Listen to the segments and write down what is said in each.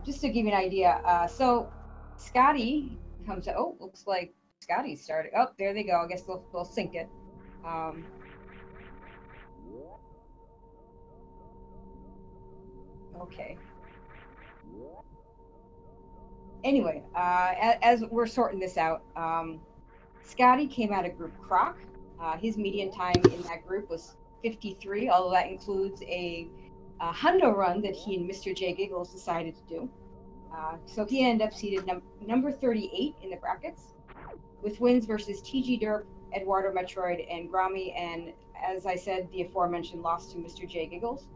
just to give you an idea, so Scotty comes out. Oh, looks like Scotty's starting. Oh, there they go. I guess they'll sync it. Okay. Anyway, as we're sorting this out, Scotty came out of Group Croc. His median time in that group was 53, although that includes a hundo run that he and Mr. J Giggles decided to do. So he ended up seated number 38 in the brackets, with wins versus TG Derp, Eduardo Metroid, and Grommy, and as I said, the aforementioned loss to Mr. J Giggles.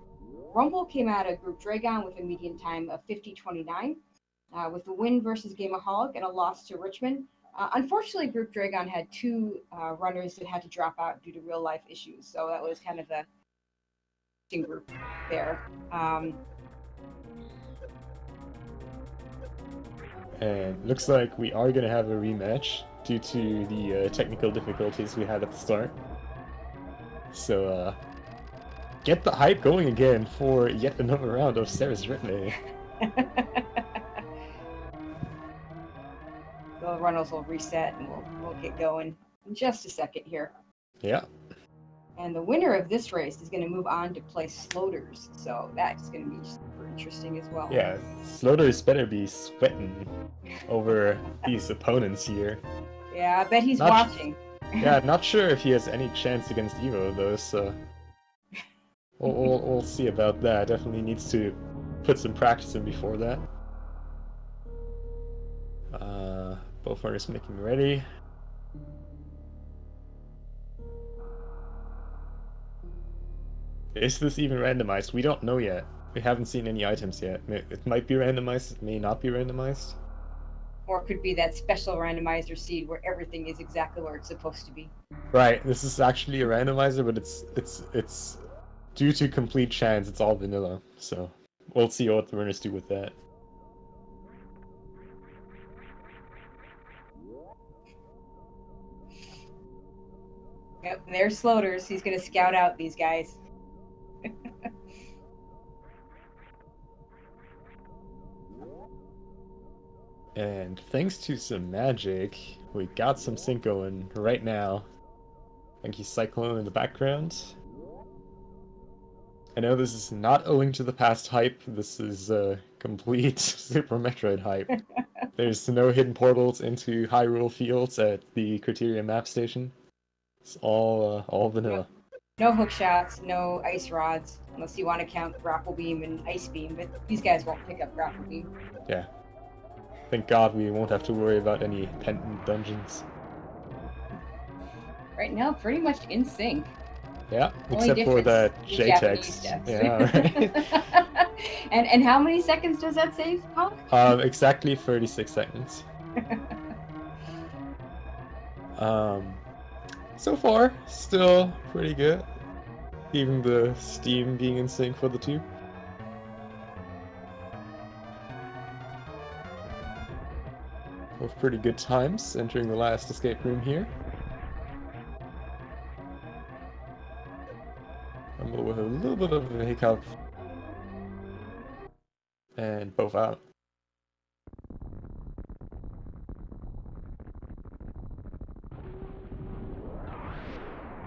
Rumble came out of Group Dragon with a median time of 50-29, with a win versus Gameaholic and a loss to Richmond. Unfortunately, Group Dragon had two runners that had to drop out due to real life issues, so that was kind of the group there. And looks like we are going to have a rematch due to the technical difficulties we had at the start. So, get the hype going again for yet another round of Sarah's Ritme. The runners will reset and we'll get going in just a second here. Yeah. And the winner of this race is going to move on to play Sloters, so that's going to be super interesting as well. Yeah, Sloters better be sweating over these opponents here. Yeah, I bet he's watching. Yeah, not sure if he has any chance against Evo though, so we'll see about that. Definitely needs to put some practice in before that. Both runners making ready. Is this even randomized? We don't know yet. We haven't seen any items yet. It might be randomized, it may not be randomized. Or it could be that special randomizer seed where everything is exactly where it's supposed to be. Right, this is actually a randomizer, but it's due to complete chance, it's all vanilla. So we'll see what the runners do with that. Yep, and there's Sloters. He's going to scout out these guys. And thanks to some magic, we got some sync going right now. Thank you, Cyclone, in the background. I know this is not owing to the past hype. This is complete Super Metroid hype. There's no hidden portals into Hyrule Fields at the Criteria map station. It's all vanilla. No hook shots, no ice rods, unless you want to count Grapple Beam and Ice Beam, but these guys won't pick up Grapple Beam. Yeah. Thank God we won't have to worry about any pendant dungeons. Right now, pretty much in sync. Yeah, except for that J-Tex. Yeah, right. And how many seconds does that save, Punk? Exactly 36 seconds. So far, still pretty good. Even the Steam being in sync for the two. Both pretty good times entering the last escape room here. Rumble with a little bit of a hiccup. And both out.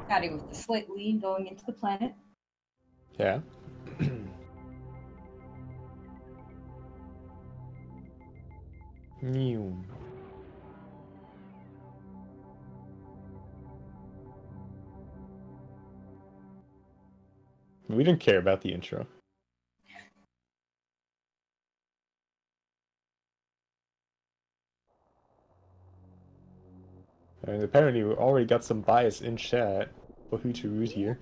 Scotty with the slight lead going into the planet. Yeah. New. We didn't care about the intro. And apparently we already got some bias in chat for who to root here.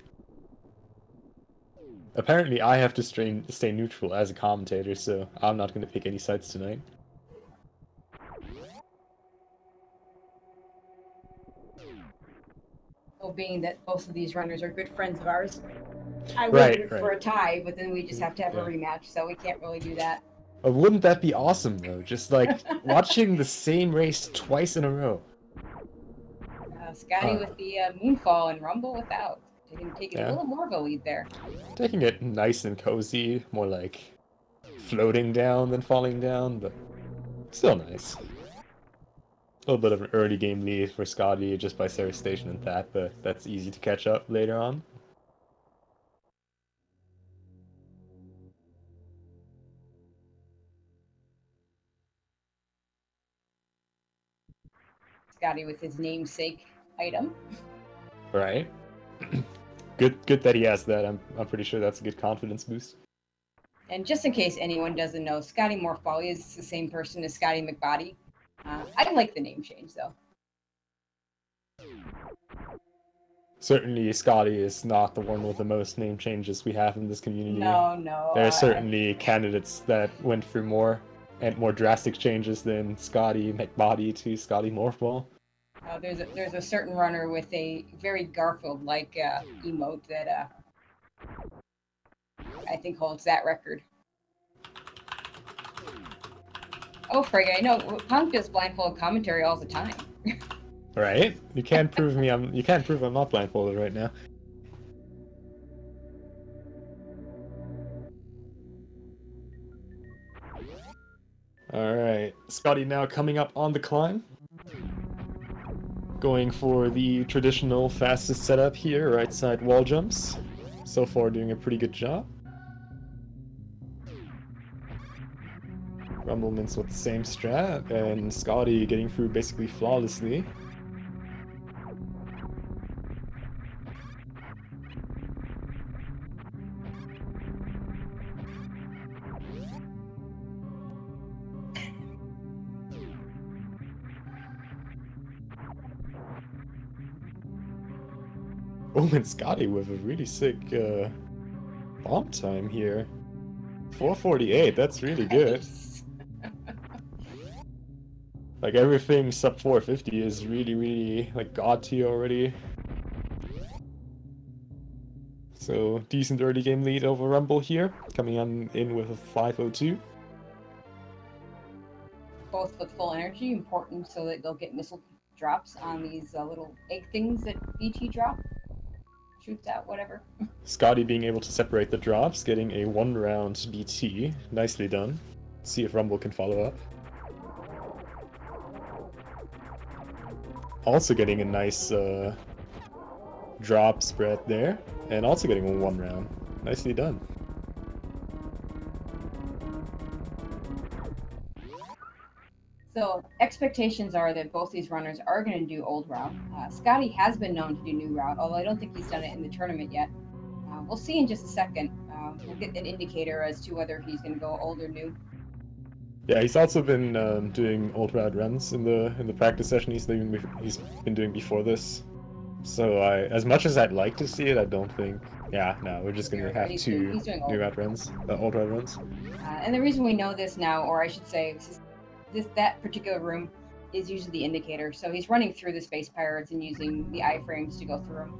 Apparently I have to stay neutral as a commentator, so I'm not going to pick any sides tonight. Well, being that both of these runners are good friends of ours, I would root for a tie, but then we just have to have a rematch, so we can't really do that. Wouldn't that be awesome, though? Just like watching the same race twice in a row. Scotty with the Moonfall and Rumble without. Taking a little more of a lead there. Taking it nice and cozy, more like floating down than falling down, but still nice. A little bit of an early game lead for Scotty just by Sarah Station and that, but that's easy to catch up later on. Scotty with his namesake item. Right. Good that he has that. I'm pretty sure that's a good confidence boost. And just in case anyone doesn't know, Scottymorphball is the same person as Scotty McBody. I like the name change though. Certainly, Scotty is not the one with the most name changes we have in this community. No. There are certainly candidates that went through more drastic changes than Scotty McBody to Scottymorphball. There's a certain runner with a very Garfield-like emote that I think holds that record. Oh, frig! I know Punk does blindfold commentary all the time. Right? You can't prove I'm not blindfolded right now. Alright, Scotty now coming up on the climb. Going for the traditional fastest setup here, right side wall jumps. So far doing a pretty good job. Rumbleminze with the same strat, and Scotty getting through basically flawlessly. Oh, and Scotty with a really sick bomb time here. 448, that's really good. Like everything sub 450 is really like god tier already. So decent early game lead over Rumble here, coming on in with a 502. Both with full energy, important so that they'll get missile drops on these little egg things that BT drop. Shoot that, whatever. Scotty being able to separate the drops, getting a 1-round BT. Nicely done. See if Rumble can follow up. Also getting a nice drop spread there, and also getting a 1-round. Nicely done. So expectations are that both these runners are going to do old route. Scotty has been known to do new route, although I don't think he's done it in the tournament yet. We'll see in just a second. We'll get an indicator as to whether he's going to go old or new. Yeah, he's also been doing old route runs in the practice session he's been doing before this. So as much as I'd like to see it, I don't think. Yeah, no, we're just gonna have two new route runs, old route runs. And the reason we know this now, or I should say, that particular room is usually the indicator. So he's running through the space pirates and using the iframes to go through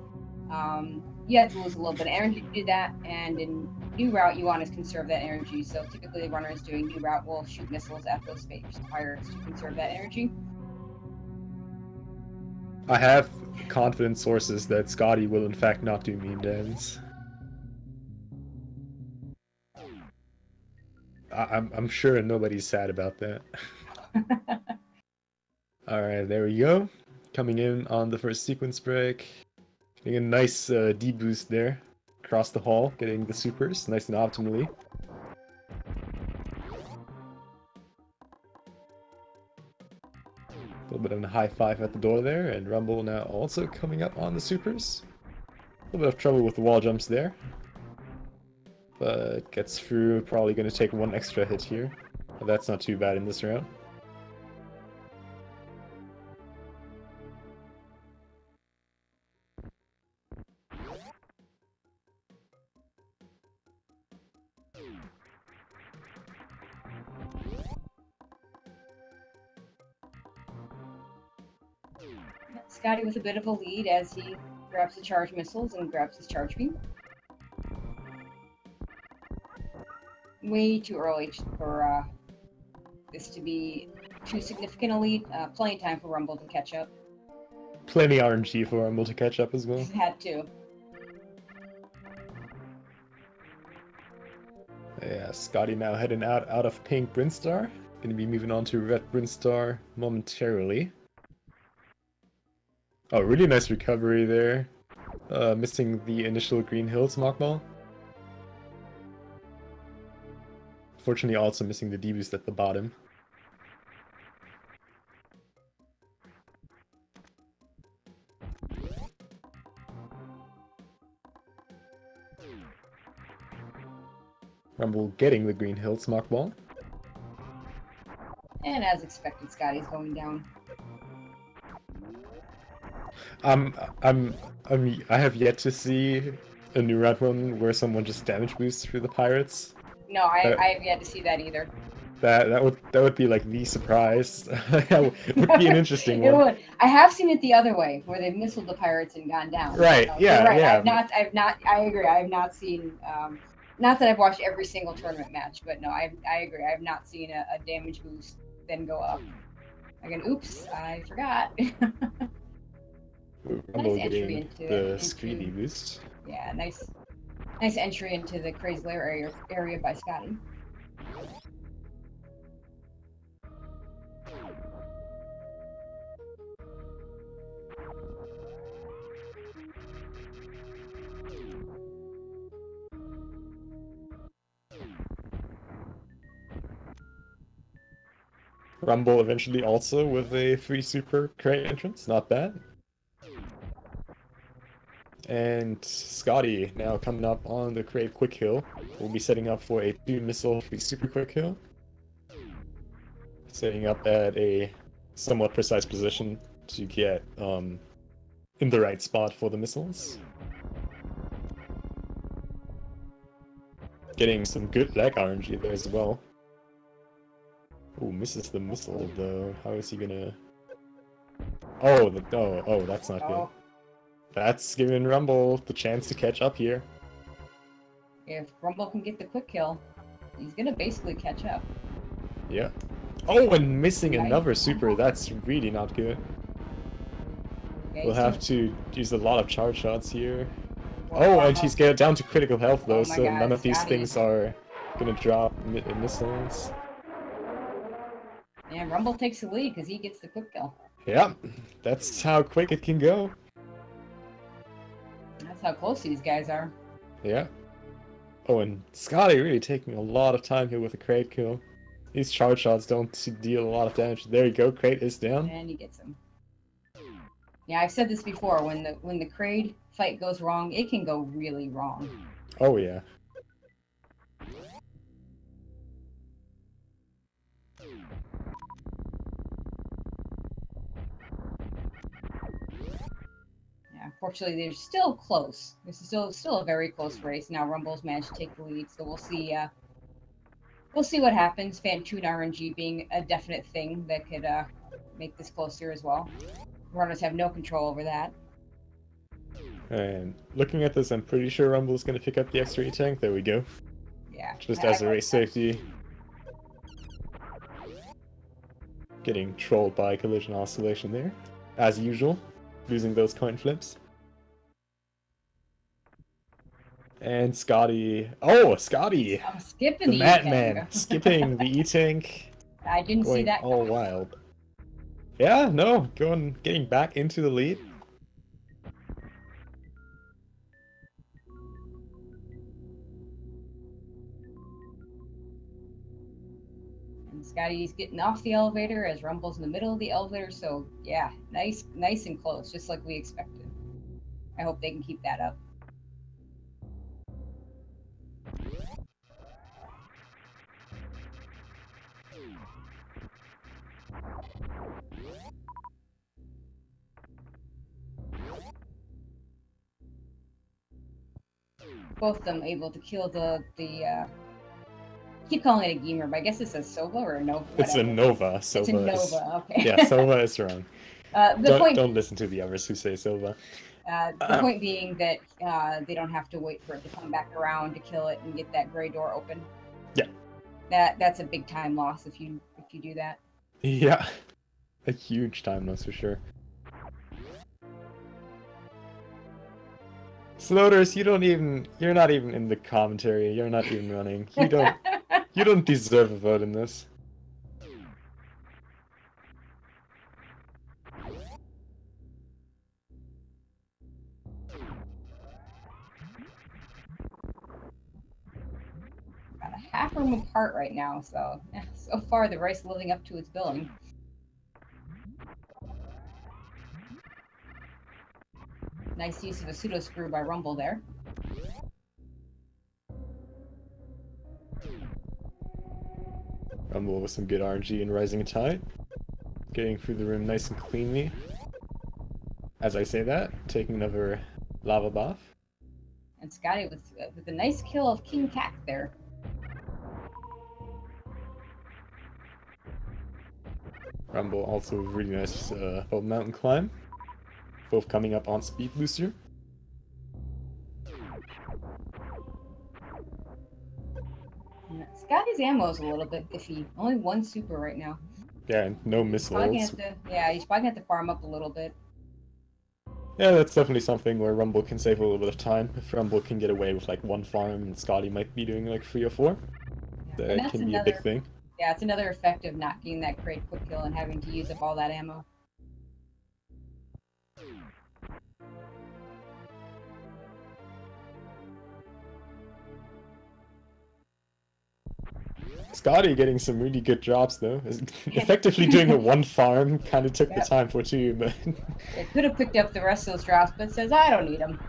them. You have to lose a little bit of energy to do that, and in new route you want to conserve that energy. So typically the runners doing new route will shoot missiles at those space pirates to conserve that energy. I have confident sources that Scotty will in fact not do meme dance. I'm sure nobody's sad about that. Alright, there we go. Coming in on the first sequence break. Getting a nice D-boost there. Across the hall, getting the supers, nice and optimally. A little bit of a high five at the door there, and Rumble now also coming up on the supers. A little bit of trouble with the wall jumps there. But gets through, probably going to take one extra hit here. But that's not too bad in this round. Scotty with a bit of a lead as he grabs the charge missiles and grabs his charge beam. Way too early for this to be too significant a lead. Plenty of time for Rumble to catch up. Plenty RNG for Rumble to catch up as well. Had to. Yeah, Scotty now heading out of pink Brinstar. Gonna be moving on to red Brinstar momentarily. Oh, really nice recovery there. Missing the initial green hills Mockball. Fortunately also missing the D-boost at the bottom. Rumble getting the green hills Mockball. And as expected, Scotty's going down. I have yet to see a new red one where someone just damage boosts through the pirates. No, I have yet to see that either. That would be like the surprise. It would be an interesting It one. would. I have seen it the other way, where they've missiled the pirates and gone down. Right. So, Yeah. you're right. Yeah. I agree. I have not seen. Not that I've watched every single tournament match, but no, I agree. I have not seen a damage boost then go up. Again, oops, I forgot. Rumble Nice entry getting into the Screedy boost. Yeah, nice entry into the Crazy Lair area by Scotty. Rumble eventually also with a free super crate entrance, not bad. And Scotty now coming up on the crate quick hill. We'll be setting up for a 2-missile free super quick hill. Setting up at a somewhat precise position to get in the right spot for the missiles. Getting some good lag RNG there as well. Oh, misses the missile though. How is he gonna? Oh, that's not good. That's giving Rumble the chance to catch up here. If Rumble can get the quick kill, he's gonna basically catch up. Yeah. Oh, and missing another super. That's really not good. Yeah, we'll have to use a lot of charge shots here. Oh, and he's getting down to critical health though, so none of these things are gonna drop missiles. And Rumble takes the lead because he gets the quick kill. Yeah, that's how quick it can go. That's how close these guys are. Yeah. Oh, and Scotty really taking a lot of time here with a crate kill. These charge shots don't deal a lot of damage. There you go, crate is down. And he gets him. Yeah, I've said this before. When the Kraid fight goes wrong, it can go really wrong. Oh yeah. Yeah, unfortunately, they're still close. This is still a very close race. Now Rumble's managed to take the lead, so we'll see. We'll see what happens. Fantoon RNG being a definite thing that could make this closer as well. Runners have no control over that. And looking at this, I'm pretty sure Rumble is going to pick up the extra E-Tank. There we go. Yeah. Just as a race safety. Getting trolled by collision oscillation there. As usual. Losing those coin flips. And Scotty... Oh, Scotty! I'm skipping the Madman! Skipping the E-Tank. I didn't see that all wild. Yeah, no. Getting back into the lead. Scotty's getting off the elevator as Rumble's in the middle of the elevator, so yeah, nice and close, just like we expected. I hope they can keep that up. Both of them able to kill the keep calling it a gamer, but I guess it says Sova or a Nova. It's a Nova. Sova it's a Nova, okay. Yeah, Sova is wrong. Don't listen to the others who say Sova. The point being that they don't have to wait for it to come back around to kill it and get that gray door open. Yeah. That's a big time loss if you do that. Yeah. A huge time loss for sure. Sloters, you're not even in the commentary. You're not even running. You don't deserve a vote in this. About a half room apart right now, so so far the race living up to its billing. Nice use of a pseudo screw by Rumble there. Rumble with some good RNG and Rising Tide. Getting through the room nice and cleanly. As I say that, taking another lava bath. And Scotty with a nice kill of King Cack there. Rumble also a really nice mountain climb. Both coming up on speed booster. Scotty's ammo is a little bit iffy. Only one super right now. Yeah, and no missiles. He's probably gonna have to farm up a little bit. Yeah, that's definitely something where Rumble can save a little bit of time. If Rumble can get away with like one farm and Scotty might be doing like 3 or 4, that can be a big thing. Yeah, it's another effect of not getting that great quick kill and having to use up all that ammo. Scotty getting some really good drops though. Effectively doing a 1 farm kind of took the time for 2, but it could have picked up the rest of those drops, but says I don't need them.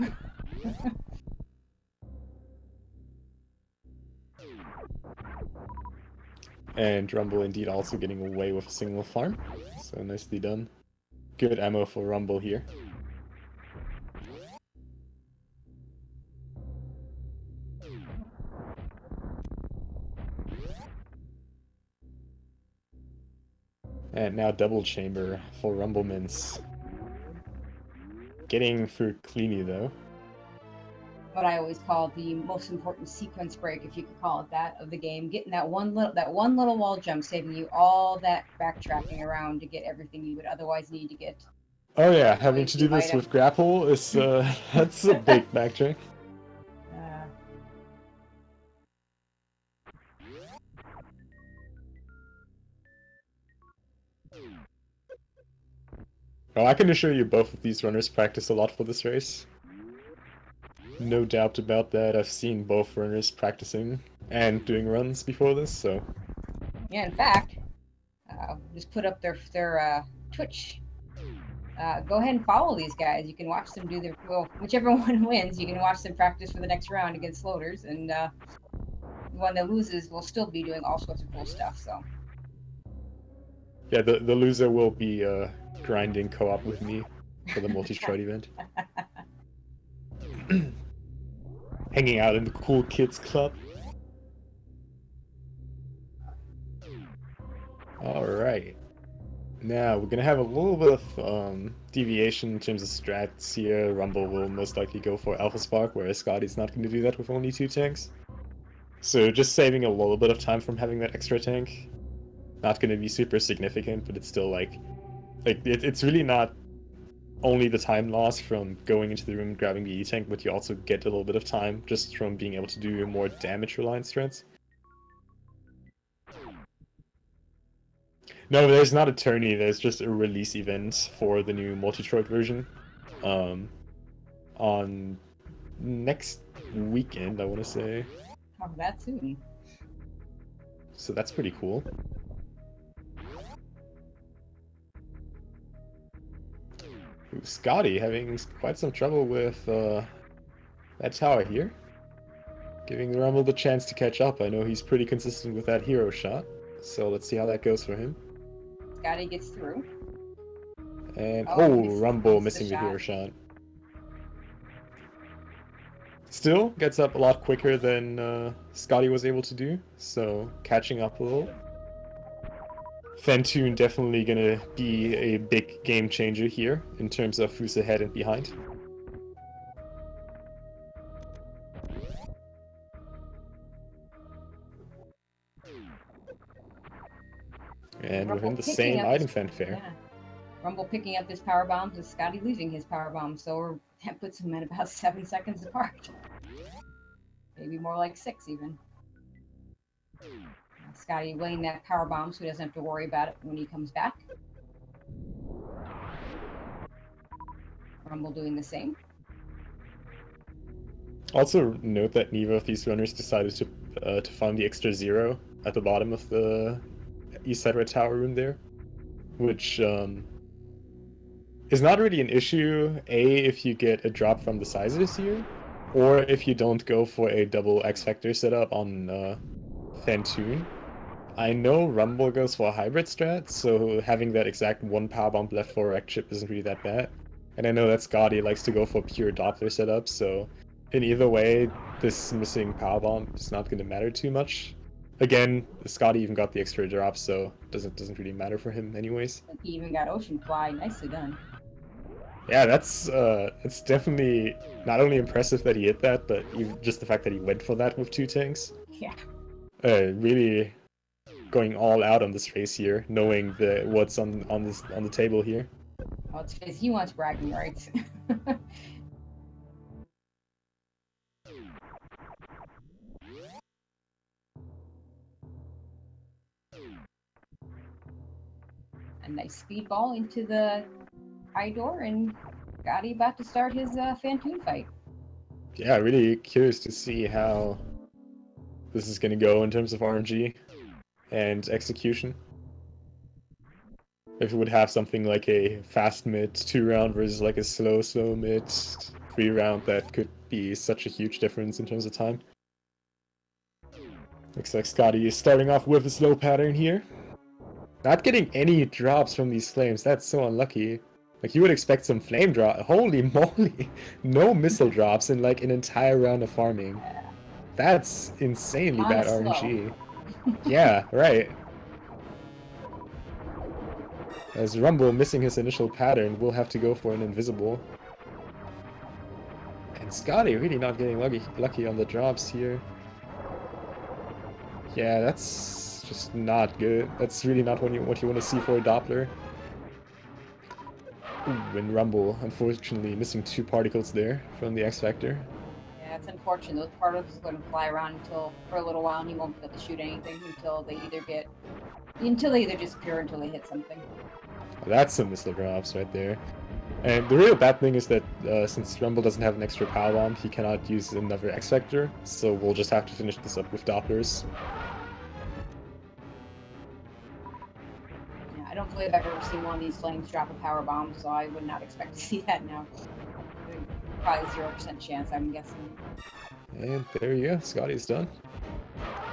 And Rumble indeed also getting away with a single farm, so nicely done. Good ammo for Rumble here. And now double chamber for Rumbleminze. Getting through cleanly though. What I always call the most important sequence break, if you could call it that, of the game. Getting that one little wall jump, saving you all that backtracking around to get everything you would otherwise need to get. Oh yeah, having to do this with grapple is that's a big backtrack. Well, I can assure you both of these runners practice a lot for this race. No doubt about that. I've seen both runners practicing and doing runs before this, so... Yeah, in fact, just put up their Twitch. Go ahead and follow these guys. You can watch them do their... Well, whichever one wins, you can watch them practice for the next round against floaters, and the one that loses will still be doing all sorts of cool stuff, so... Yeah, the loser will be grinding co-op with me for the multi-stride event. Hanging out in the cool kids club. Alright. Now, we're gonna have a little bit of deviation in terms of strats here. Rumble will most likely go for Alpha Spark, whereas Scotty's not going to do that with only 2 tanks. So just saving a little bit of time from having that extra tank. Not going to be super significant, but it's still like it's really not only the time loss from going into the room and grabbing the E-tank, but you also get a little bit of time just from being able to do more damage reliant strats. No, there's not a tourney, there's just a release event for the new Metroid version. On next weekend, I want to say. Oh, that soon. So that's pretty cool. Ooh, Scotty having quite some trouble with that tower here. Giving Rumble the chance to catch up. I know he's pretty consistent with that hero shot. So let's see how that goes for him. Scotty gets through. And Rumble missing the hero shot. Still gets up a lot quicker than Scotty was able to do, so catching up a little. Fentoon definitely gonna be a big game changer here in terms of who's ahead and behind. And Rumble within the same item fanfare. Yeah. Rumble picking up his power bombs and Scotty losing his power bombs. So we're That puts them at about 7 seconds apart. Maybe more like 6 even. Scotty laying that power bomb so he doesn't have to worry about it when he comes back. Rumble doing the same. Also note that neither of these runners decided to farm the extra 0 at the bottom of the east side red tower room there, which is not really an issue, if you get a drop from the sizes here, or if you don't go for a double X Factor setup on Fantoon. I know Rumble goes for a hybrid strat, so having that exact one power bomb left for a rect chip isn't really that bad. And I know that Scotty likes to go for pure Doppler setup, so in either way, this missing power bomb is not going to matter too much. Again, Scotty even got the extra drop, so doesn't really matter for him anyways. He even got Ocean Fly. Nicely done. Yeah, that's definitely not only impressive that he hit that, but even just the fact that he went for that with 2 tanks. Yeah. Really going all out on this race here, knowing what's on the table here. Oh, it's because he wants bragging rights. A nice speedball into the high door, and Gotti about to start his Fantoon fight. Yeah, really curious to see how this is going to go in terms of RNG and execution. If it would have something like a fast mid 2-round versus like a slow mid 3-round, that could be such a huge difference in terms of time. Looks like Scotty is starting off with a slow pattern here. Not getting any drops from these flames, that's so unlucky. Like, you would expect some flame drop. Holy moly! No missile drops in like an entire round of farming. That's insanely bad RNG. Yeah, right. As Rumble, missing his initial pattern, will have to go for an invisible. And Scotty really not getting lucky on the drops here. Yeah, that's just not good. That's really not what you want to see for a Doppler. Ooh, and Rumble, unfortunately, missing 2 particles there from the X Factor. Yeah, it's unfortunate. Those particles are going to fly around for a little while, and he won't be able to shoot anything until they either disappear until they hit something. Well, that's some missile drops right there. And the real bad thing is that since Rumble doesn't have an extra power bomb, he cannot use another X Factor, so we'll just have to finish this up with Dopplers. Yeah, I don't believe I've ever seen one of these flames drop a power bomb, so I would not expect to see that now. Probably 0% chance, I'm guessing. And there you go, Scotty's done.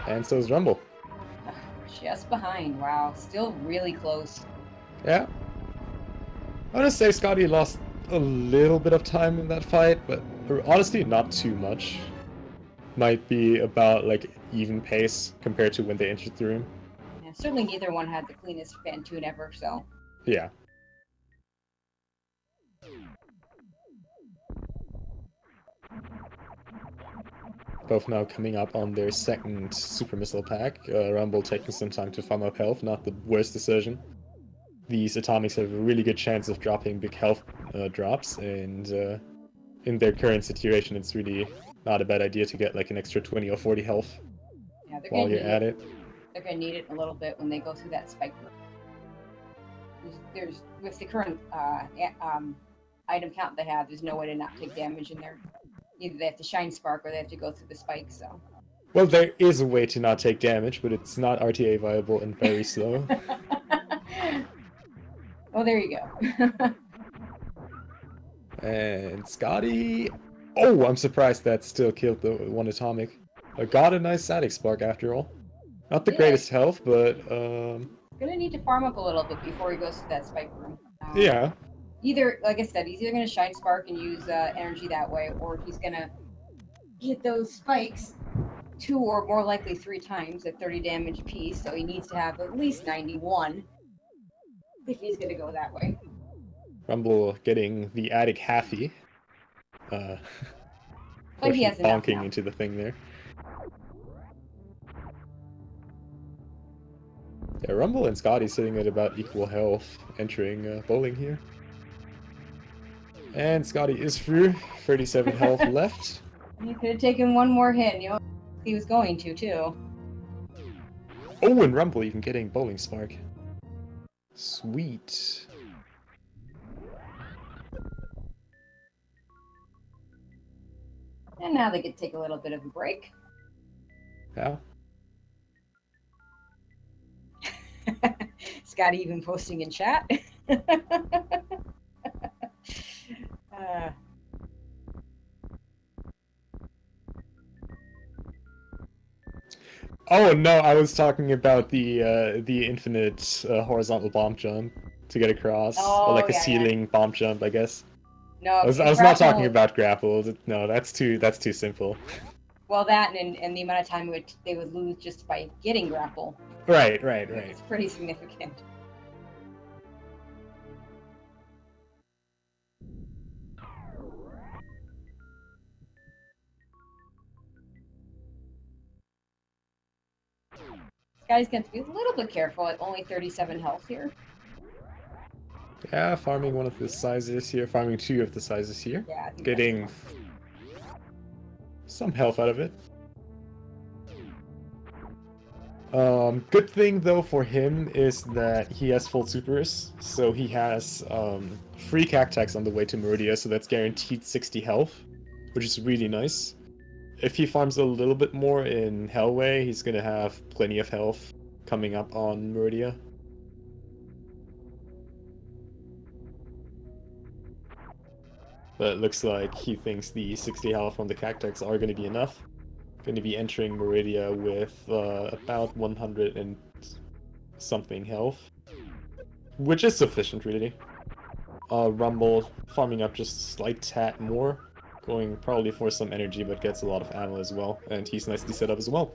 And so is Rumble. Just behind, wow. Still really close. Yeah. I want to say Scotty lost a little bit of time in that fight, but honestly not too much. Might be about like even pace compared to when they entered the room. Yeah, certainly neither one had the cleanest Fantoon ever, so. Yeah. Both now coming up on their second super missile pack. Rumble taking some time to farm up health, not the worst decision. These atomics have a really good chance of dropping big health drops, and in their current situation, it's really not a bad idea to get like an extra 20 or 40 health while you're at it. They're going to need it a little bit when they go through that spike room. There's with the current item count they have, there's no way to not take damage in there. Either they have to shine spark or they have to go through the spike, so. Well, there is a way to not take damage, but it's not RTA viable and very slow. Well, there you go. And Scotty... Oh, I'm surprised that still killed the one atomic. Got a nice static spark after all. Not the greatest health, but... Gonna need to farm up a little bit before he goes to that spike room. Yeah. Either, like I said, he's either gonna shine spark and use energy that way, or he's gonna get those spikes 2 or more likely 3 times at 30 damage apiece, so he needs to have at least 91 if he's gonna go that way. Rumble getting the attic halfy. But he has enough bonking now. into the thing there. Yeah, Rumble and Scotty sitting at about equal health entering bowling here. And Scotty is through. 37 health left. You could have taken one more hit. You know, he was going to too. Oh, and Rumble even getting Bowling Spark. Sweet. And now they could take a little bit of a break. Yeah. Scotty even posting in chat. Oh no, I was talking about the infinite horizontal bomb jump to get across, or like a ceiling bomb jump, I guess. No, I was not talking about grapple. No, that's too simple. Well, that and the amount of time they would lose just by getting grapple. Right. It's pretty significant. Guy's going to be a little bit careful at only 37 health here. Yeah, farming one of the sizes here, farming two of the sizes here. Yeah, I think getting some health out of it. Good thing though for him is that he has full supers, so he has free cactax on the way to Meridia, so that's guaranteed 60 health, which is really nice. If he farms a little bit more in Hellway, he's gonna have plenty of health coming up on Meridia. But it looks like he thinks the 60 health from the cactax are gonna be enough. Going to be entering Meridia with about 100 and something health, which is sufficient really. Rumble farming up just a slight tad more, going probably for some energy, but gets a lot of ammo as well, and he's nicely set up as well.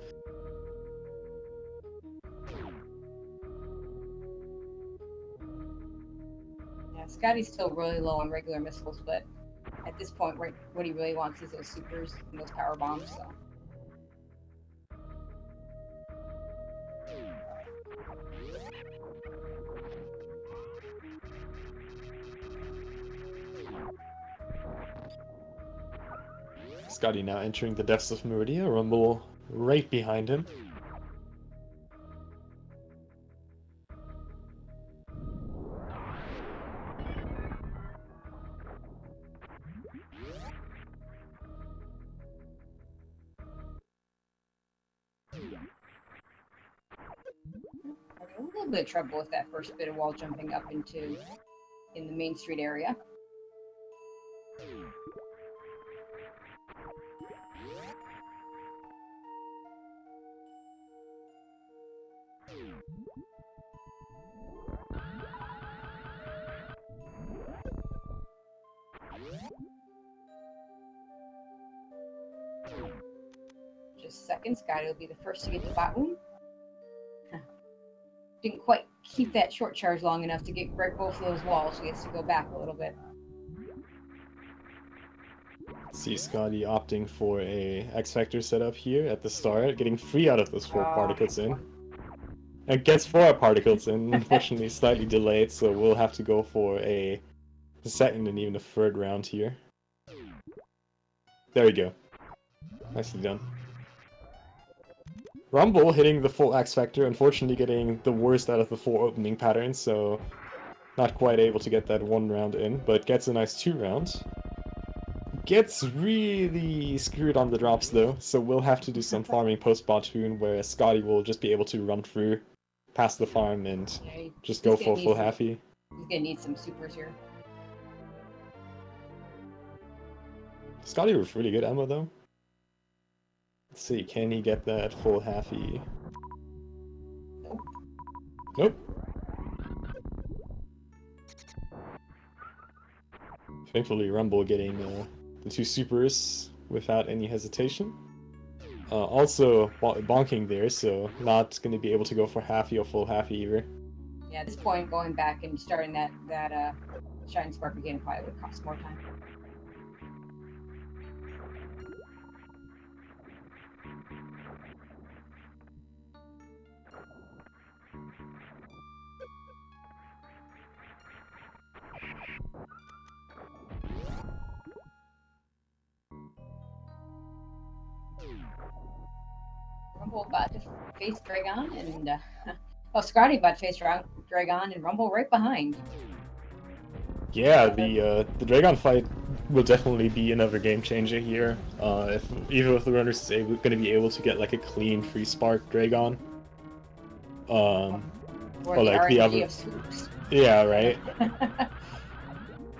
Yeah, Scotty's still really low on regular missiles, but at this point, what he really wants is those supers and those power bombs. So. Scotty now entering the depths of Meridia, Rumble right behind him. A little bit of trouble with that first bit of wall jumping up in the Main Street area. Just seconds, Scotty will be the first to get the bottom. Didn't quite keep that short charge long enough to break both of those walls, so he has to go back a little bit. See Scotty opting for a X-Factor setup here at the start, getting 3 out of those 4 particles in. And gets 4 particles in, unfortunately slightly delayed, so we'll have to go for a second and even a third round here. There we go. Nicely done. Rumble hitting the full X Factor, unfortunately getting the worst out of the 4 opening patterns, so not quite able to get that 1 round in, but gets a nice 2 round. Gets really screwed on the drops though, so we'll have to do some farming post-Batoon, where Scotty will just be able to run through past the farm and just go for full halfy. He's gonna need some supers here. Scotty with really good ammo though. Let's see, can he get that full halfy? Nope. Thankfully Rumble getting the 2 supers without any hesitation. Also bonking there, so not going to be able to go for halfy or full halfy either. Yeah, at this point, going back and starting that Shining Spark again probably would cost more time. Rumble about to face Dragon, and well, Scotty about to face Dragon, and Rumble right behind. Yeah, the Dragon fight will definitely be another game changer here. If either of the runners is going to be able to get like a clean free spark Dragon, Or the like RNG the other, of swoops. yeah, right.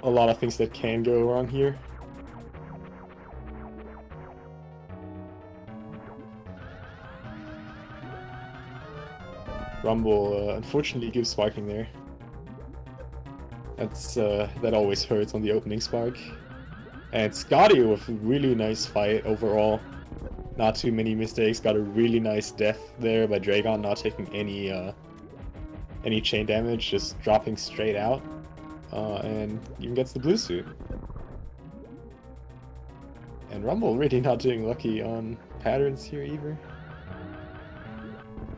A lot of things that can go wrong here. Rumble unfortunately gives sparking there. That always hurts on the opening spark. And Scotty with a really nice fight overall. Not too many mistakes. Got a really nice death there by Dragon, not taking any chain damage, just dropping straight out. And even gets the blue suit. And Rumble really not doing lucky on patterns here either.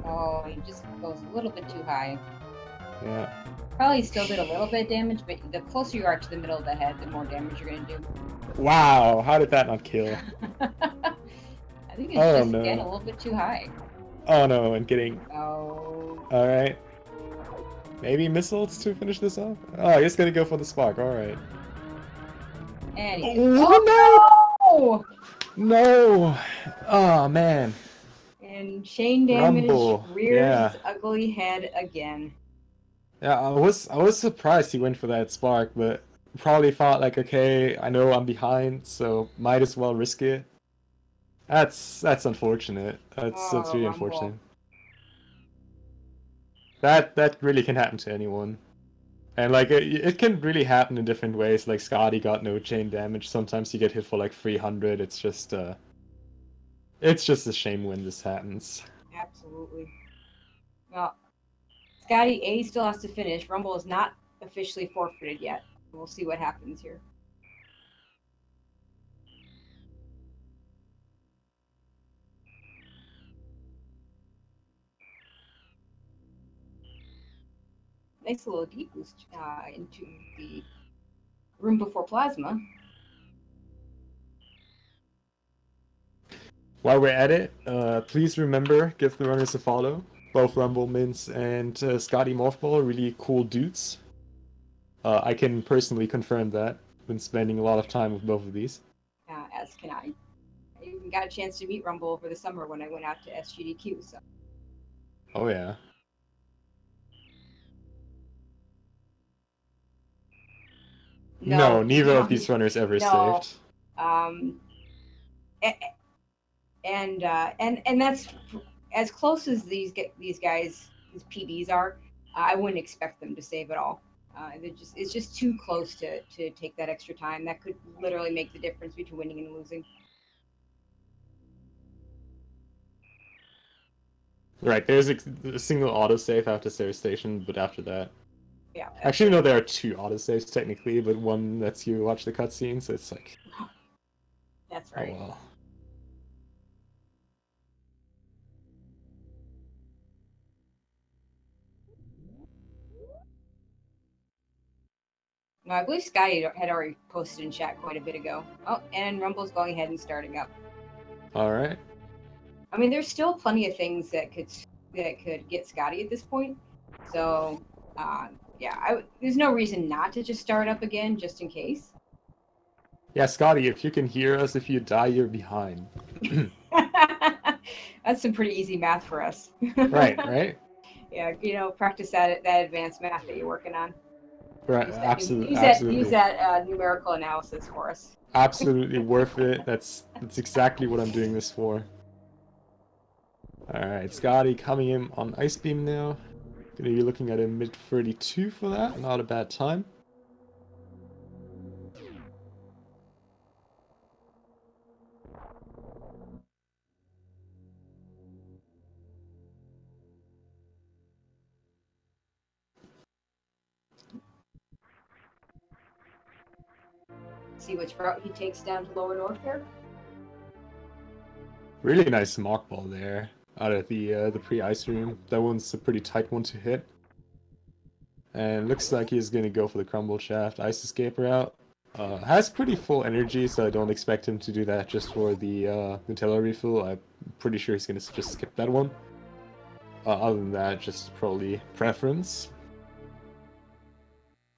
Oh, he just goes a little bit too high. Yeah. Probably still did a little bit of damage, but the closer you are to the middle of the head, the more damage you're going to do. Wow, how did that not kill? I think it's just, again, a little bit too high. Oh no, and getting... Oh. Alright. Maybe missiles to finish this off? Oh, I guess gonna go for the spark, alright. And Oh no! No! Oh man. And chain damage Rumble. rears his ugly head again. Yeah, I was surprised he went for that spark, but probably thought like, okay, I know I'm behind, so might as well risk it. That's unfortunate. That's really Rumble. unfortunate. That really can happen to anyone. And like it can really happen in different ways. Like Scotty got no chain damage. Sometimes you get hit for like 300. It's just a shame when this happens. Absolutely. Well, Scotty A still has to finish. Rumble is not officially forfeited yet. We'll see what happens here. Nice little deep boost into the room before plasma. While we're at it, please remember, give the runners a follow. Both Rumbleminze and Scottymorphball are really cool dudes. I can personally confirm that. Been spending a lot of time with both of these. As can I. I even got a chance to meet Rumble over the summer when I went out to SGDQ. So. Oh yeah. No, neither of these runners ever saved. And that's as close as these guys, these PBs are. I wouldn't expect them to save at all. It's just too close to take that extra time. That could literally make the difference between winning and losing. Right, there's a single autosave after Sarah Station, but after that... Yeah. Actually, no, there are two autosaves technically, but one lets you watch the cutscene, so it's like... That's right. Oh well. No, I believe Sky had already posted in chat quite a bit ago. Oh, and Rumble's going ahead and starting up. Alright. I mean, there's still plenty of things that could get Scotty at this point. So, yeah, there's no reason not to just start up again, just in case. Yeah, Scotty, if you can hear us, if you die, you're behind. That's some pretty easy math for us. Right. Yeah, practice that advanced math that you're working on. Right, absolutely. Use that numerical analysis for us. Absolutely worth it. That's exactly what I'm doing this for. Alright, Scotty coming in on Ice Beam now. Gonna be looking at a mid-32 for that. Not a bad time. See which route he takes down to Lower North there. Really nice mock ball there out of the pre-ice room. That one's a pretty tight one to hit. And looks like he's gonna go for the crumble shaft. Ice escape route. Has pretty full energy, so I don't expect him to do that just for the Nutella refill. I'm pretty sure he's gonna just skip that one. Other than that, just probably preference.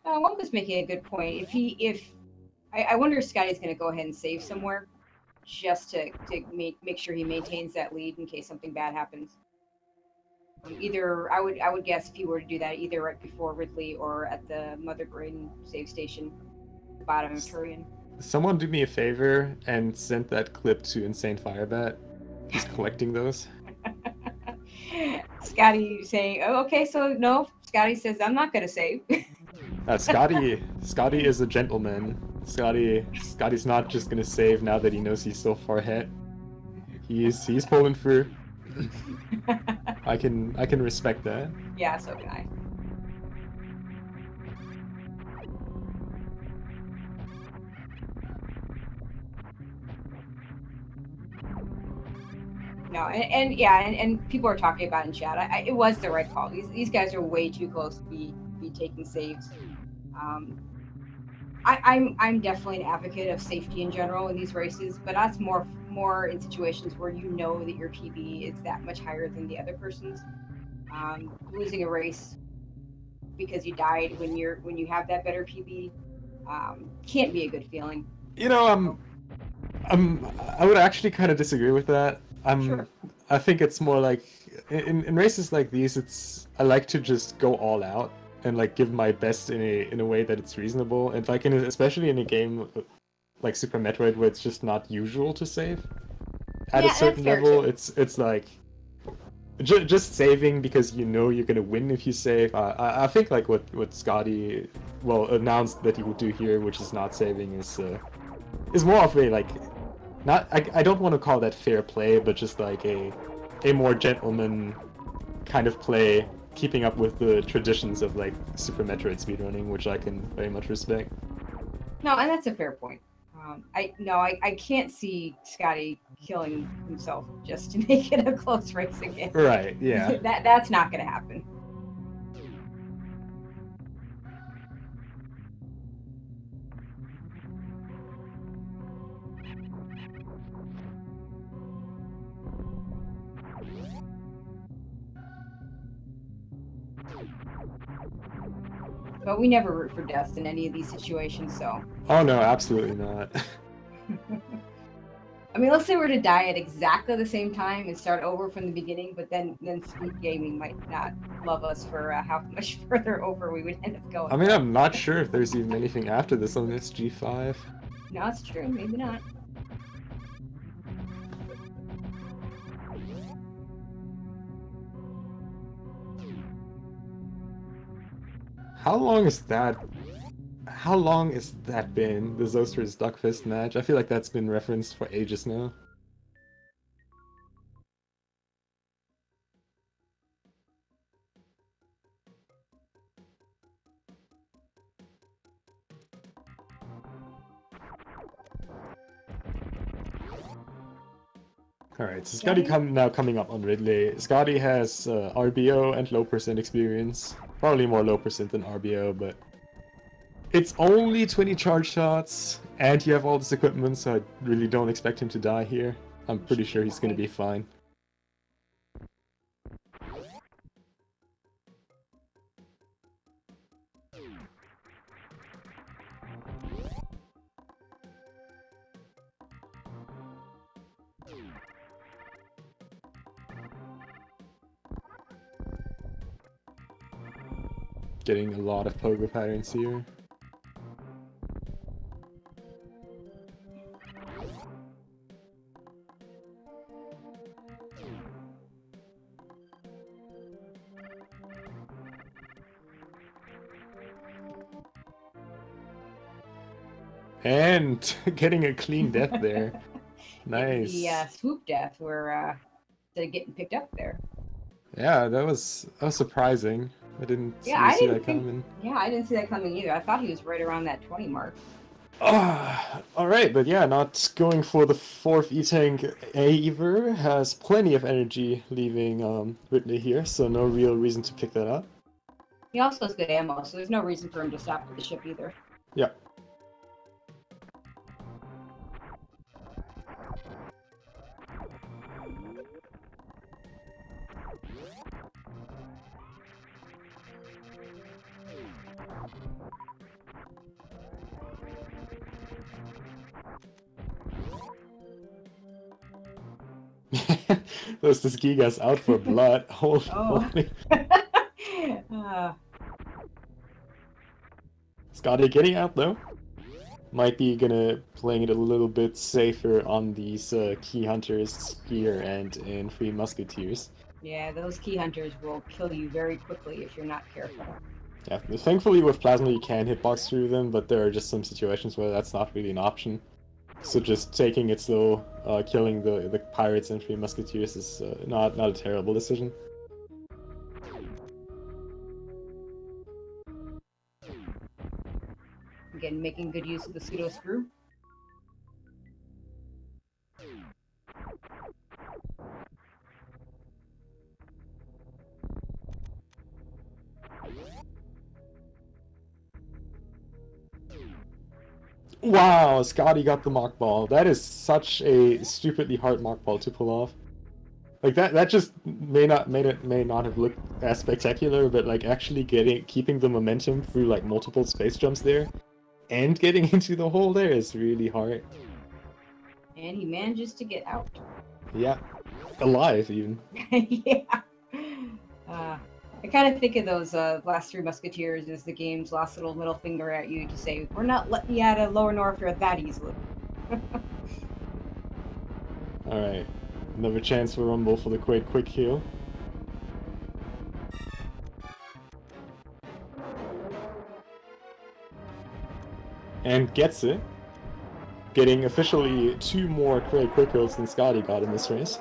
Wonka's making a good point. I wonder if Scotty's going to go ahead and save somewhere, just to make sure he maintains that lead in case something bad happens. Either I would guess if he were to do that, either right before Ridley or at the Mother Brain save station, at the bottom of Turian. Someone do me a favor and send that clip to Insane Firebat. He's collecting those. Scotty saying, "Oh, okay, so no." Scotty says, "I'm not going to save." Scotty is a gentleman. Scotty's not just gonna save now that he knows he's so far ahead. He's pulling through. I can respect that. Yeah, so can I. No, and people are talking about in chat. It was the right call. These guys are way too close to be taking saves. I'm definitely an advocate of safety in general in these races, but that's more in situations where you know that your PB is that much higher than the other person's. Losing a race because you died when you have that better PB can't be a good feeling. You know, I would actually kind of disagree with that. Sure. I think it's more like in races like these, I like to just go all out and like give my best in a way that it's reasonable, and like especially in a game like Super Metroid where it's just not usual to save. At a certain level, it's like just saving because you know you're gonna win if you save. I think like what Scotty announced that he would do here, which is not saving, is more of a like I don't want to call that fair play, but just like a more gentleman kind of play, keeping up with the traditions of like Super Metroid speedrunning, which I can very much respect. No, and that's a fair point. I can't see Scotty killing himself just to make it a close race again. Right, yeah. That's not going to happen. But we never root for deaths in any of these situations, so. Oh no, absolutely not. I mean, let's say we're to die at exactly the same time and start over from the beginning, but then Speed Gaming might not love us for how much further over we would end up going. I mean, I'm not sure if there's even anything after this on this G5. No, it's true. Maybe not. How long has that been, the Zoster's Duckfist match? I feel like that's been referenced for ages now. Alright, so Scotty now coming up on Ridley. Scotty has RBO and low percent experience. Probably more low percent than RBO, but it's only 20 charge shots, and you have all this equipment, so I really don't expect him to die here. I'm pretty sure he's going to be fine. Getting a lot of pogo patterns here. And getting a clean death there. Nice. The swoop death where they're getting picked up there. Yeah, that was surprising. I didn't see that coming. Yeah, I didn't see that coming either. I thought he was right around that 20 mark. Alright, but yeah, not going for the fourth E-Tank either. Has plenty of energy leaving Whitney here, so no real reason to pick that up. He also has good ammo, so there's no reason for him to stop with the ship either. Yeah. Those Gigas out for blood. Holy. Oh. Scotty getting out though. Might be gonna playing it a little bit safer on these key hunters here and in Three Musketeers. Yeah, those key hunters will kill you very quickly if you're not careful. Yeah, thankfully with Plasma you can hitbox through them, but there are just some situations where that's not really an option. So just taking it slow, killing the pirates and Three Musketeers is not a terrible decision. Again, making good use of the pseudo screw. Wow, Scotty got the mock ball. That is such a stupidly hard mock ball to pull off. Like that just may not have looked as spectacular, but like actually keeping the momentum through like multiple space jumps there and getting into the hole there is really hard. And he manages to get out. Yeah. Alive even. Yeah. I kind of think of those last Three Musketeers as the game's last little middle finger at you to say, we're not letting you out of Lower North that easily. Alright. Another chance for Rumble for the quick heal. And gets it. Getting officially 2 more quick heals than Scotty got in this race.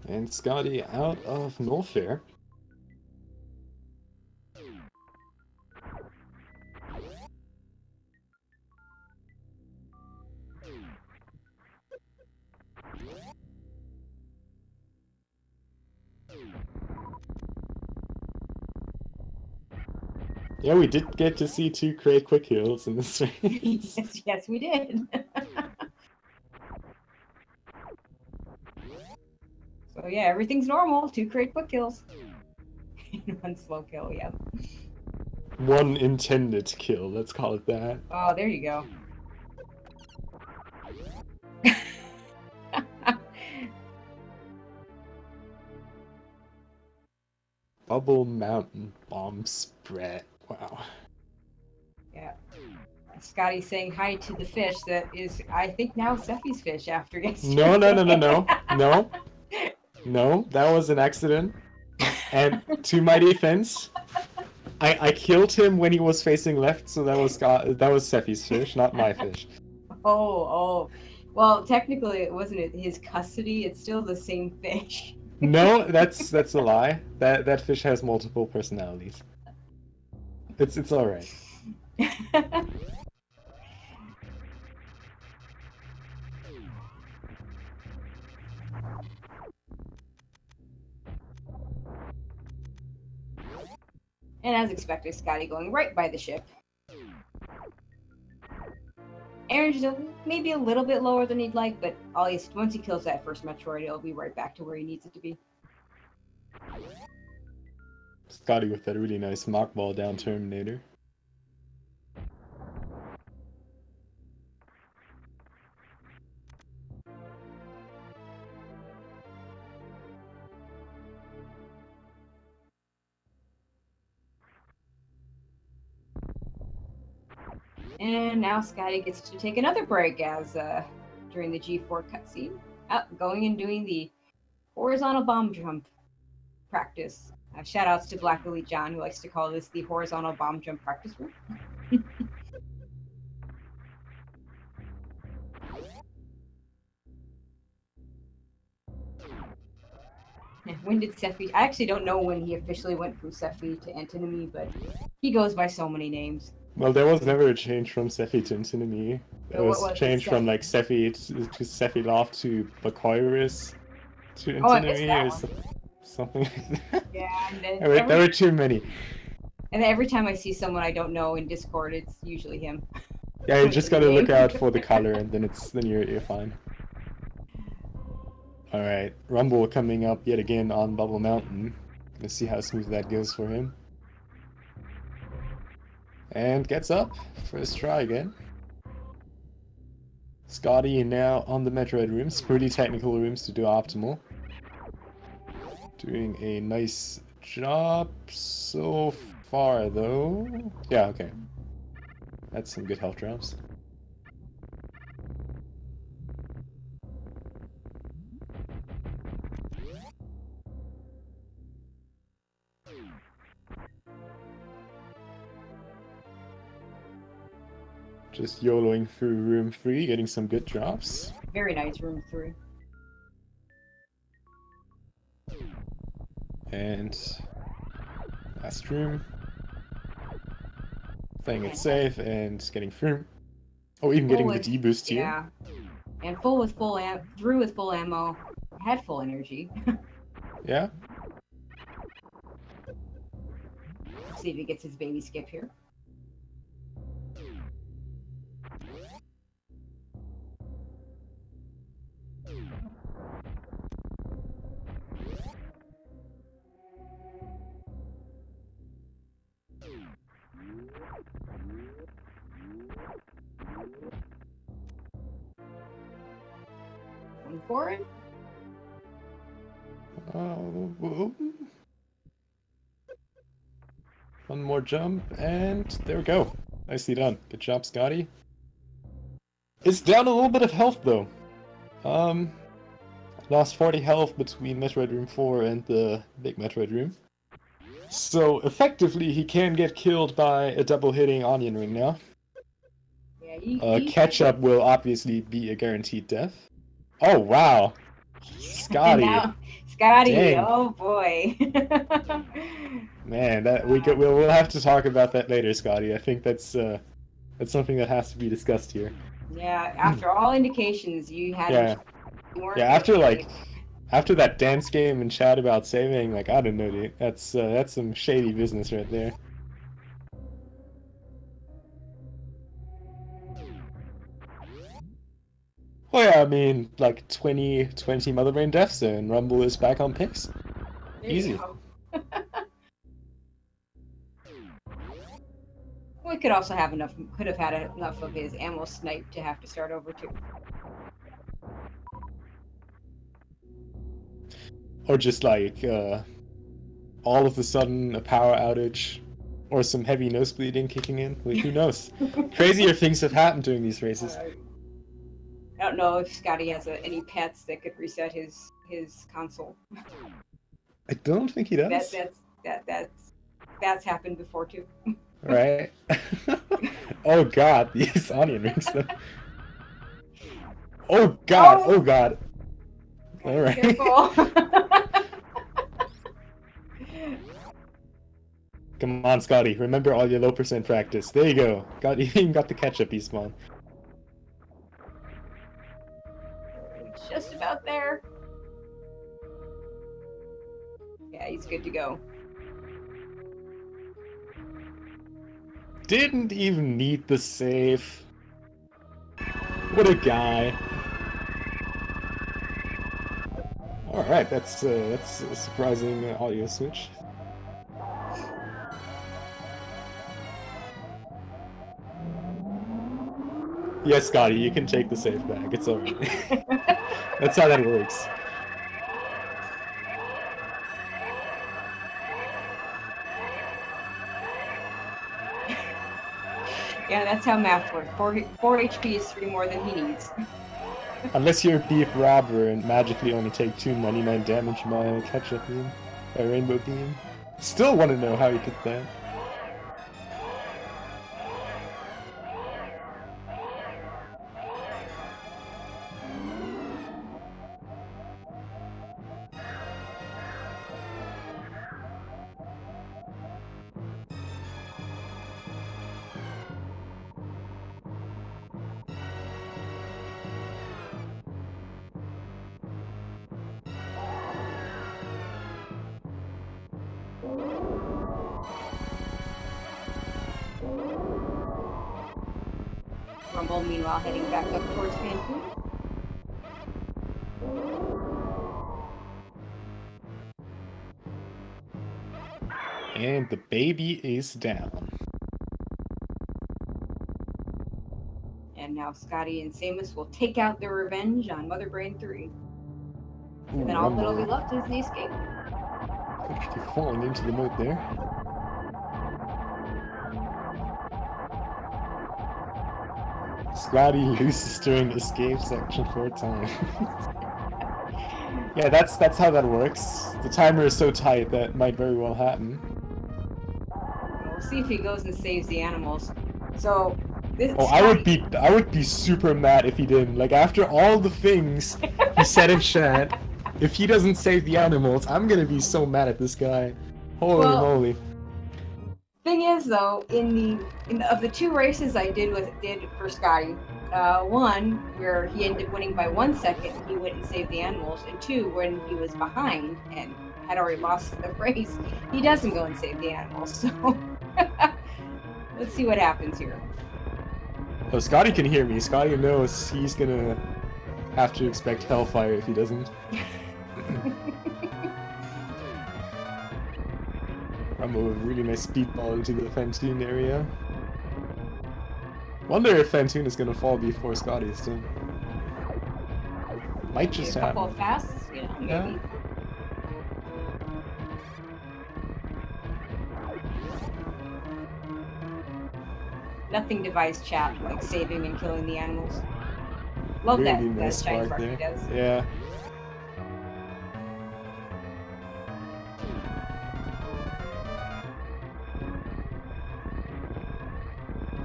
And Scotty out of no fair. Yeah, we did get to see 2 quick heals in this race. Yes, we did. So yeah, everything's normal. 2 quick kills. 1 slow kill, yep. 1 intended kill, let's call it that. Oh, there you go. Bubble Mountain bomb spread. Wow. Yeah. Scotty saying hi to the fish that is, I think, now Steffi's fish after yesterday. No. No, that was an accident. And to my defense, I killed him when he was facing left, so that was Steffi's fish, not my fish. Oh. Well, technically, it wasn't his custody. It's still the same fish. No, that's a lie. That fish has multiple personalities. It's all right. And as expected, Scotty going right by the ship. Aaron's maybe a little bit lower than he'd like, but once he kills that first Metroid, he'll be right back to where he needs it to be. Scotty with that really nice mock ball down Terminator. And now Scotty gets to take another break as during the G4 cutscene, going and doing the horizontal bomb jump practice. Shout outs to Black Elite John, who likes to call this the horizontal bomb jump practice room. When did Sephi? I actually don't know when he officially went from Sephi to Antinomy, but he goes by so many names. Well, there was never a change from Sephi to Antinomy. There was a change from like Sephi to Sephiloth to Bakoiris to Antinomy or something like that. Yeah, and then there were too many. And then every time I see someone I don't know in Discord, it's usually him. Yeah, you just gotta look out for the color, and then you're fine. All right, Rumble coming up yet again on Bubble Mountain. Let's see how smooth that goes for him. And gets up. First try again. Scotty now on the Metroid rooms. Pretty technical rooms to do optimal. Doing a nice job so far, though. Yeah, okay. That's some good health drops. Just YOLOing through room 3, getting some good drops. Very nice room 3. And last room. Playing it safe and getting through. Oh, even getting the D boost here. Yeah. And through with full ammo. Had full energy. Yeah. Let's see if he gets his baby skip here. Going forward. One more jump, and there we go. Nicely done. Good job, Scotty. It's down a little bit of health, though. Lost 40 health between Metroid Room 4 and the big Metroid Room. So, effectively, he can get killed by a double-hitting Onion Ring now. Yeah, Ketchup will obviously be a guaranteed death. Oh, wow! Scotty! Scotty, Dang. oh boy. Man, we'll have to talk about that later, Scotty. I think that's something that has to be discussed here. Yeah, after all indications, you had. Yeah. After that dance game and chat about saving, like, I don't know, dude. That's some shady business right there. Well, yeah, I mean, like 20 Mother Brain deaths and Rumble is back on pace. Easy. We could also have could have had enough of his ammo snipe to have to start over too. Or just like, all of a sudden a power outage or some heavy nose bleeding kicking in. Like, who knows? Crazier things have happened during these races. I don't know if Scotty has any pets that could reset his console. I don't think he does. That's happened before too. Right? Oh god, these onion rings though. Oh god, oh god. Alright. Come on, Scotty, remember all your low percent practice. There you go. You even got the ketchup despawn. Just about there. Yeah, he's good to go. Didn't even need the save. What a guy. Alright, that's a surprising audio switch. Yes, Scotty, you can take the save back. It's alright. That's how that works. Yeah, that's how math works. 4 HP is 3 more than he needs. Unless you're a beef robber and magically only take 299 damage by ketchup beam, by rainbow beam. Still want to know how he did that. Rumble, meanwhile, heading back up towards Vancouver. And the baby is down. And now Scotty and Samus will take out their revenge on Mother Brain 3. And then all that'll be left is the escape. Quickly falling into the moat there. Scotty loses during escape section 4 times. Yeah, that's how that works. The timer is so tight that might very well happen. We'll see if he goes and saves the animals. So this. Oh, Scotty... I would be super mad if he didn't. Like after all the things he said in chat, if he doesn't save the animals, I'm gonna be so mad at this guy. Holy moly. Thing is, though, of the 2 races I did for Scotty, one where he ended up winning by 1 second, he went and saved the animals, and 2 when he was behind and had already lost the race, he doesn't go and save the animals. So let's see what happens here. Oh, Scotty can hear me. Scotty knows he's gonna have to expect hellfire if he doesn't. Rumble with a really nice speedball into the Fantoon area. Wonder if Fantoon is gonna fall before Scotty is done. Might just happen. A couple of fasts, maybe. Yeah. Nothing divides chat like saving and killing the animals. Love really that giant spark he does. Yeah.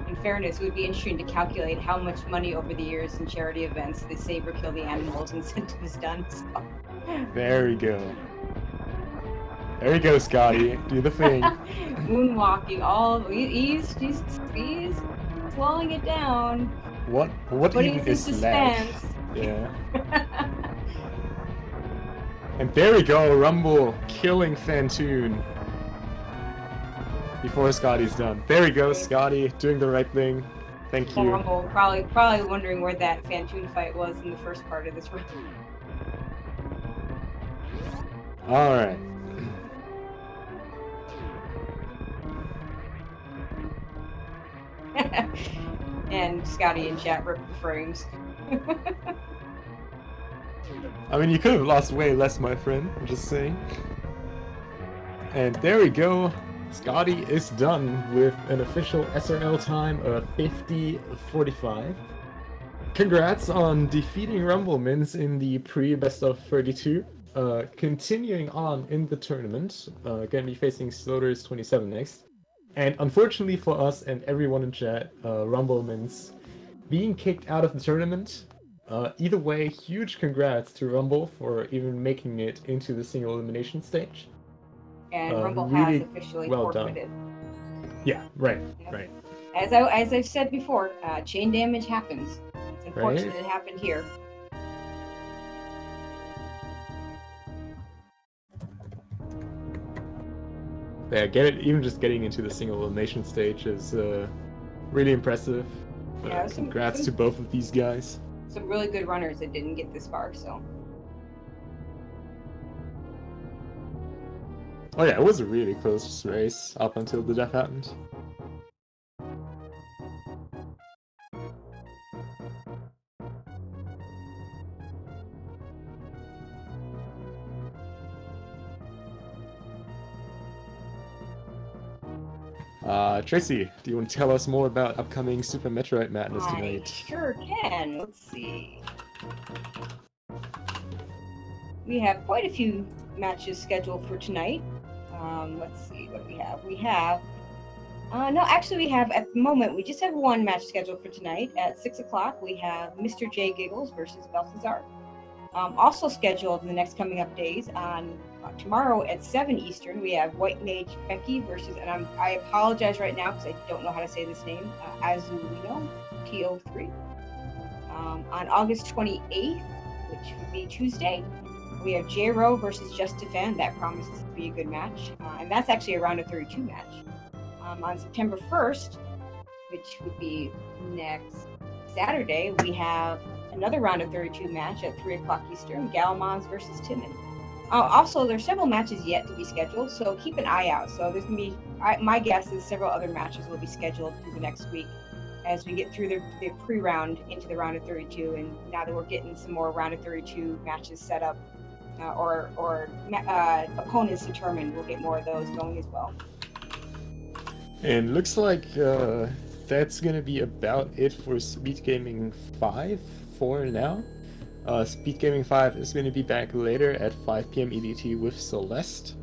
In fairness, it would be interesting to calculate how much money over the years in charity events the Save or Kill the Animals incentive has done. So. There we go. There you go, Scotty. Do the thing. Moonwalking, he's slowing it down. What even is lag? Yeah. And there we go, Rumble killing Fantoon before Scotty's done. There we go, Scotty doing the right thing. Thank you. Rumble probably wondering where that Fantoon fight was in the first part of this round. All right. And Scotty in chat ripped the frames. I mean, you could have lost way less, my friend. I'm just saying. And there we go. Scotty is done with an official SRL time of 50:45. Congrats on defeating Rumbleminze in the pre-best of 32. Continuing on in the tournament, gonna be facing Sloters 27 next. And unfortunately for us and everyone in chat, Rumbleminze being kicked out of the tournament. Either way, huge congrats to Rumble for even making it into the single elimination stage. And Rumble really has officially forfeited. Yeah, right, right. As I've said before, chain damage happens. It's unfortunate it happened here. Yeah, even just getting into the single elimination stage is really impressive. Yeah, congrats to both of these guys. Some really good runners that didn't get this far, so. Oh yeah, it was a really close race up until the death happened. Tracy, do you want to tell us more about upcoming Super Metroid Madness tonight? I sure can. Let's see. We have quite a few matches scheduled for tonight. Let's see what we have. We have... no, actually we have, at the moment, we just have one match scheduled for tonight. At 6 o'clock, we have Mr. J Giggles versus Balthazar. Also scheduled in the next coming up days on tomorrow at 7 Eastern, we have White Mage Becky versus, and I apologize right now because I don't know how to say this name, Azulino, TO3. On August 28th, which would be Tuesday, we have J-Ro versus Just Defend. That promises to be a good match. And that's actually a round of 32 match. On September 1st, which would be next Saturday, we have another round of 32 match at 3 o'clock Eastern, Galamons versus Timon. Also, there's several matches yet to be scheduled, so keep an eye out. So there's gonna be, my guess is several other matches will be scheduled through the next week as we get through the pre-round into the round of 32, and now that we're getting some more round of 32 matches set up, or opponents determined, we'll get more of those going as well. And looks like that's gonna be about it for Speed Gaming 5 for now. Speed Gaming 5 is going to be back later at 5 p.m. EDT with Celeste.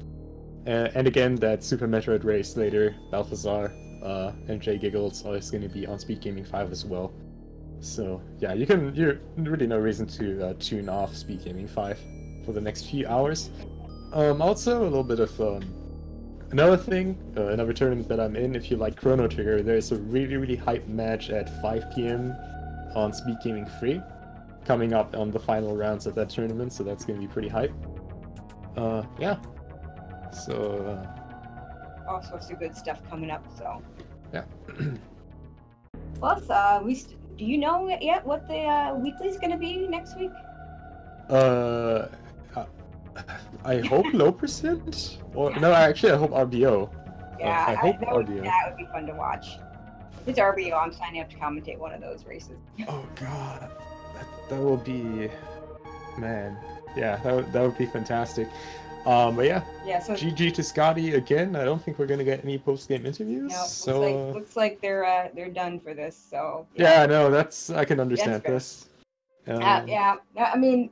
And again, that Super Metroid race later, Balthazar, MJ Giggles is going to be on Speed Gaming 5 as well. So yeah, you're really no reason to tune off Speed Gaming 5 for the next few hours. Also, a little bit of another thing, another tournament that I'm in, if you like Chrono Trigger, there's a really hype match at 5 p.m. on Speed Gaming 3. Coming up on the final rounds of that tournament, so that's going to be pretty hype. Yeah. So. All sorts of good stuff coming up. So. Yeah. Plus, do you know yet what the weekly's going to be next week? I hope low percent. Or no, actually, I hope RBO. Yeah, I hope that RBO. would be fun to watch. If it's RBO, I'm signing up to commentate one of those races. Oh god. That will be, man, yeah, that would be fantastic. But yeah, so GG to Scotty again. I don't think we're gonna get any post-game interviews. No, so looks like they're done for this. So yeah, no, I can understand this. Yeah, I mean,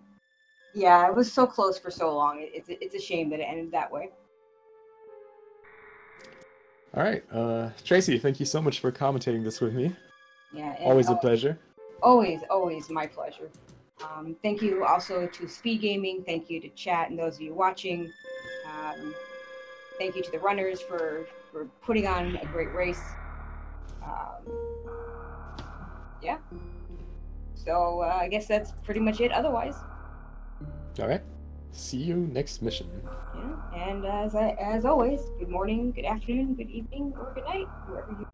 yeah, it was so close for so long. It's a shame that it ended that way. All right, Tracy, thank you so much for commentating this with me. Yeah, always a pleasure. Always my pleasure. Thank you also to Speed Gaming. Thank you to chat and those of you watching. Thank you to the runners for putting on a great race. Yeah. So I guess that's pretty much it otherwise. All right. See you next mission. Yeah. And as always, good morning, good afternoon, good evening, or good night, wherever you